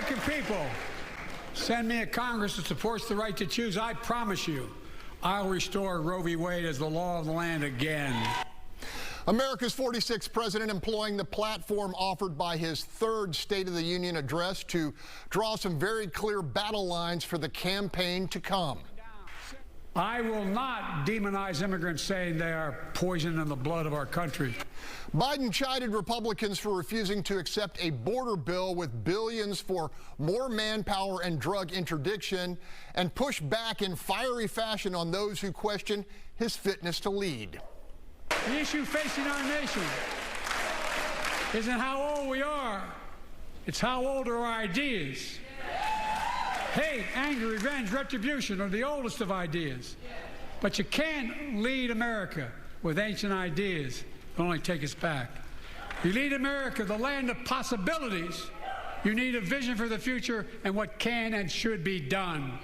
American people send me a Congress that supports the right to choose, I promise you, I'll restore Roe v. Wade as the law of the land again. America's 46th president employing the platform offered by his third State of the Union address to draw some very clear battle lines for the campaign to come. I will not demonize immigrants saying they are poison in the blood of our country. Biden chided Republicans for refusing to accept a border bill with billions for more manpower and drug interdiction, and pushed back in fiery fashion on those who question his fitness to lead. The issue facing our nation isn't how old we are, it's how old are our ideas. Hate, anger, revenge, retribution are the oldest of ideas. But you can't lead America with ancient ideas. It'll only take us back. You lead America, the land of possibilities. You need a vision for the future and what can and should be done.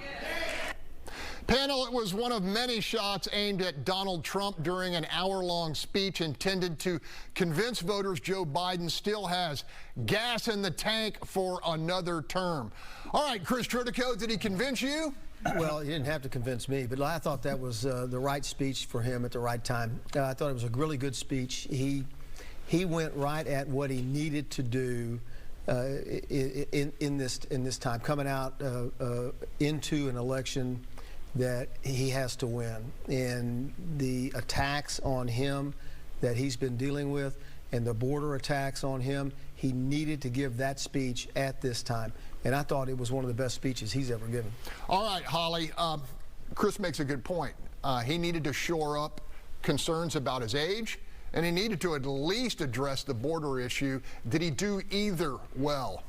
Panel, it was one of many shots aimed at Donald Trump during an hour-long speech intended to convince voters Joe Biden still has gas in the tank for another term. All right, Chris Tritico, did he convince you? Well, he didn't have to convince me, but I thought that was the right speech for him at the right time. I thought it was a really good speech. He went right at what he needed to do in this time, coming out into an election that he has to win, and the attacks on him that he's been dealing with and the border attacks on him, he needed to give that speech at this time, and I thought it was one of the best speeches he's ever given. All right, Holly, Chris makes a good point. He needed to shore up concerns about his age, and he needed to at least address the border issue. Did he do either well?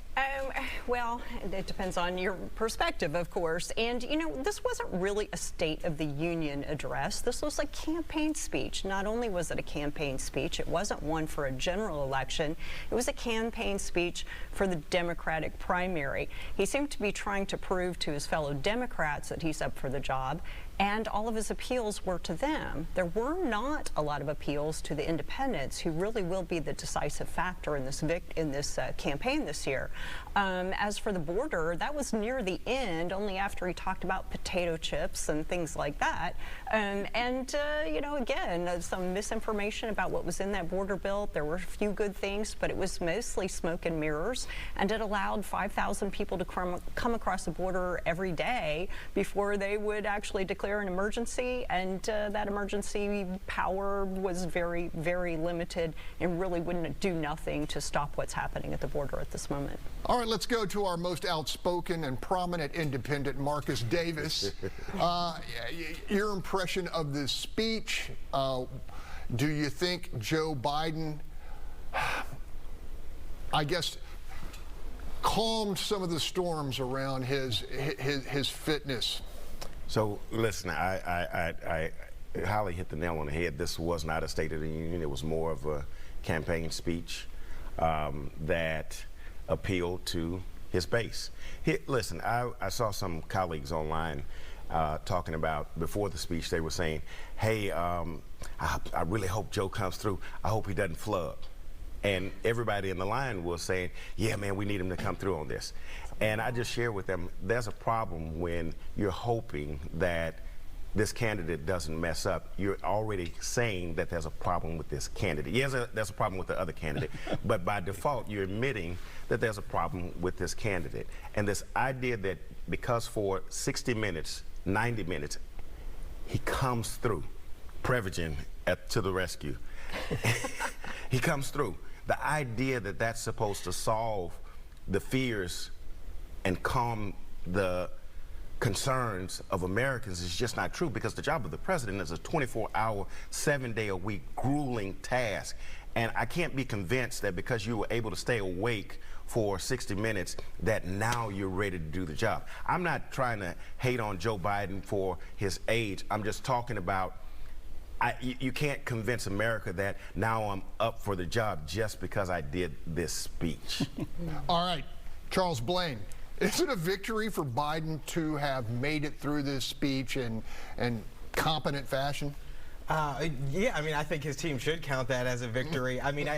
Well, it depends on your perspective, of course. And, you know, this wasn't really a State of the Union address. This was a campaign speech. Not only was it a campaign speech, it wasn't one for a general election. It was a campaign speech for the Democratic primary. He seemed to be trying to prove to his fellow Democrats that he's up for the job, and all of his appeals were to them. There were not a lot of appeals to the independents, who really will be the decisive factor in this campaign this year. As for the border, that was near the end, only after he talked about potato chips and things like that. You know, again, some misinformation about what was in that border bill. There were a few good things, but it was mostly smoke and mirrors, and it allowed 5,000 people to come across the border every day before they would actually declare an emergency, and that emergency power was very, very limited and really wouldn't do nothing to stop what's happening at the border at this moment. All right, let's go to our most outspoken and prominent independent, Marcus Davis. Your impression of this speech, do you think Joe Biden, I guess, calmed some of the storms around his fitness? So listen, Holly hit the nail on the head. This was not a State of the Union. It was more of a campaign speech that appealed to his base. Listen, I saw some colleagues online talking about, before the speech, they were saying, hey, I really hope Joe comes through. I hope he doesn't flub. And everybody in the line was saying, yeah, man, we need him to come through on this. And I just shared with them, there's a problem when you're hoping that this candidate doesn't mess up. You're already saying that there's a problem with this candidate. Yes, there's a problem with the other candidate, but by default, you're admitting that there's a problem with this candidate. And this idea that because for 60 minutes, 90 minutes, he comes through, Prevagen to the rescue. He comes through. The idea that that's supposed to solve the fears and calm the concerns of Americans is just not true, because the job of the president is a 24-hour, 7-day-a-week grueling task. And I can't be convinced that because you were able to stay awake for 60 minutes that now you're ready to do the job. I'm not trying to hate on Joe Biden for his age. I'm just talking about you can't convince America that now I'm up for the job just because I did this speech. All right, Charles Blaine, is it a victory for Biden to have made it through this speech in competent fashion? Yeah, I mean, I think his team should count that as a victory. I mean,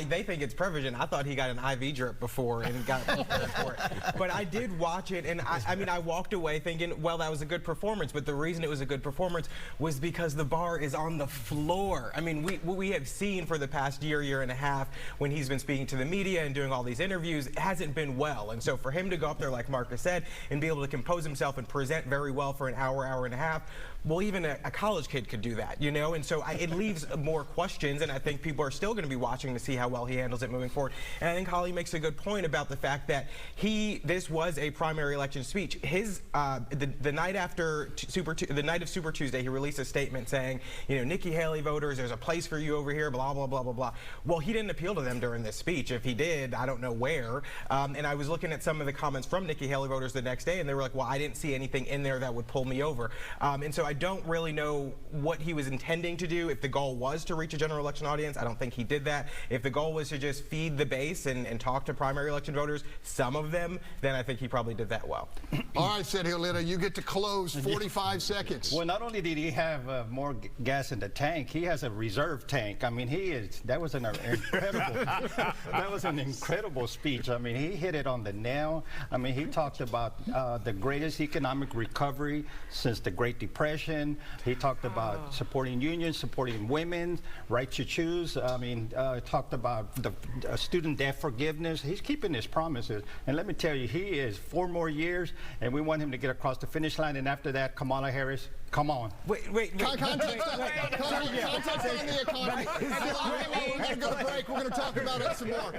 they think it's Prevagen. I thought he got an IV drip before and got prepared for it. But I did watch it, and I mean, I walked away thinking, well, that was a good performance. But the reason it was a good performance was because the bar is on the floor. I mean, we have seen for the past year and a half, when he's been speaking to the media and doing all these interviews, it hasn't been well. And so for him to go up there, like Marcus said, and be able to compose himself and present very well for an hour and a half, well, even a college kid could do that, you know? And so it leaves more questions, and I think people are still going to be watching to see how well he handles it moving forward. And I think Holly makes a good point about the fact that this was a primary election speech. The night after the night of Super Tuesday, he released a statement saying, you know, Nikki Haley voters, there's a place for you over here, blah, blah, blah, blah, blah. Well, he didn't appeal to them during this speech. If he did, I don't know where. And I was looking at some of the comments from Nikki Haley voters the next day, and they were like, well, I didn't see anything in there that would pull me over. And so I don't really know what he was intending to do. If the goal was to reach a general election audience, I don't think he did that. If the goal was to just feed the base and talk to primary election voters, some of them, then I think he probably did that well. All right, Sergio Lita, you get to close 45 seconds. Well, not only did he have more gas in the tank, he has a reserve tank. I mean, that was an incredible speech. I mean, he hit it on the nail. I mean, he talked about the greatest economic recovery since the Great Depression. He talked about supporting unions, supporting women, right to choose. I mean, talked about the student debt forgiveness. He's keeping his promises. And let me tell you, he is 4 more years, and we want him to get across the finish line. And after that, Kamala Harris, come on. Context on the economy. We're going to go to break. We're going to talk about it some more.